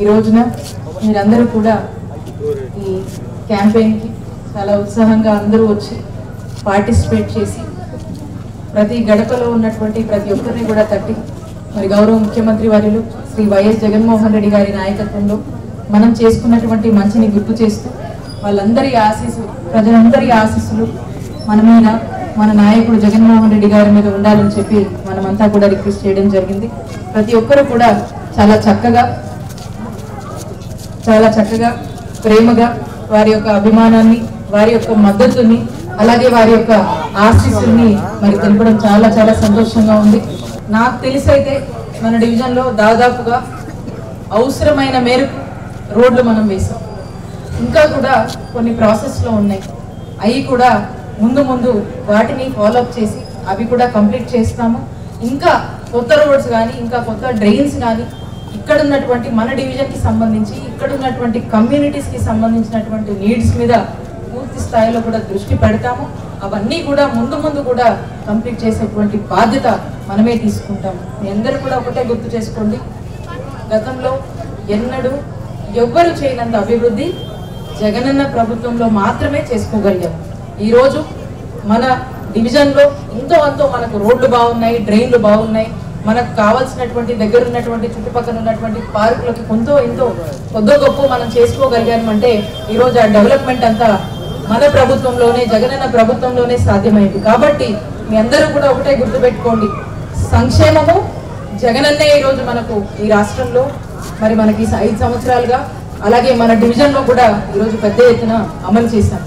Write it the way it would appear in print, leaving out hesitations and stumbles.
ఈ రోజున మీరందరూ కూడా ఈ క్యాంపెయిన్కి చాలా ఉత్సాహంగా అందరూ వచ్చి పార్టిసిపేట్ చేసి ప్రతి గడపలో ఉన్నటువంటి ప్రతి ఒక్కరిని కూడా తట్టి మరి గౌరవ ముఖ్యమంత్రి వర్యులు శ్రీ వైఎస్ జగన్మోహన్ రెడ్డి గారి నాయకత్వంలో మనం చేసుకున్నటువంటి మంచిని గుర్తు చేస్తూ వాళ్ళందరి ఆశీస్సులు ప్రజలందరి ఆశీస్సులు మన మీద మన నాయకుడు జగన్మోహన్ రెడ్డి గారి మీద ఉండాలని చెప్పి మనమంతా కూడా రిక్వెస్ట్ చేయడం జరిగింది. ప్రతి ఒక్కరు కూడా చాలా చక్కగా ప్రేమగా వారి యొక్క అభిమానాన్ని వారి యొక్క మద్దతుని అలాగే వారి యొక్క ఆశీస్సుల్ని మరి తెలపడం చాలా సంతోషంగా ఉంది. నాకు తెలిసైతే మన డివిజన్లో దాదాపుగా అవసరమైన మేరకు రోడ్లు మనం వేసాం. ఇంకా కూడా కొన్ని ప్రాసెస్లో ఉన్నాయి. అవి కూడా ముందు వాటిని ఫాలోఅప్ చేసి అవి కూడా కంప్లీట్ చేస్తాము. ఇంకా కొత్త రోడ్స్ కానీ ఇంకా కొత్త డ్రైన్స్ కానీ ఇక్కడ ఉన్నటువంటి మన డివిజన్కి సంబంధించి ఇక్కడ ఉన్నటువంటి కమ్యూనిటీస్కి సంబంధించినటువంటి నీడ్స్ మీద పూర్తి స్థాయిలో కూడా దృష్టి పెడతాము. అవన్నీ కూడా ముందు కూడా కంప్లీట్ చేసేటువంటి బాధ్యత మనమే తీసుకుంటాము. మీ అందరూ కూడా ఒకటే గుర్తు చేసుకోండి, గతంలో ఎన్నడూ ఎవ్వరు చేయనంత అభివృద్ధి జగనన్న ప్రభుత్వంలో మాత్రమే చేసుకోగలిగాము. ఈరోజు మన డివిజన్లో అంతో మనకు రోడ్లు బాగున్నాయి, డ్రైన్లు బాగున్నాయి. మనకు కావాల్సినటువంటి దగ్గర ఉన్నటువంటి చుట్టుపక్కల ఉన్నటువంటి పార్కులకి కొద్దో గొప్ప మనం చేసుకోగలిగామంటే ఈరోజు ఆ డెవలప్మెంట్ అంతా మన ప్రభుత్వంలోనే జగనన్న ప్రభుత్వంలోనే సాధ్యమైంది. కాబట్టి మీ అందరూ కూడా ఒకటే గుర్తుపెట్టుకోండి, సంక్షేమము జగనన్నే ఈరోజు మనకు ఈ రాష్ట్రంలో మరి మనకి 5 సంవత్సరాలుగా అలాగే మన డివిజన్లో కూడా ఈరోజు పెద్ద ఎత్తున అమలు చేశాం.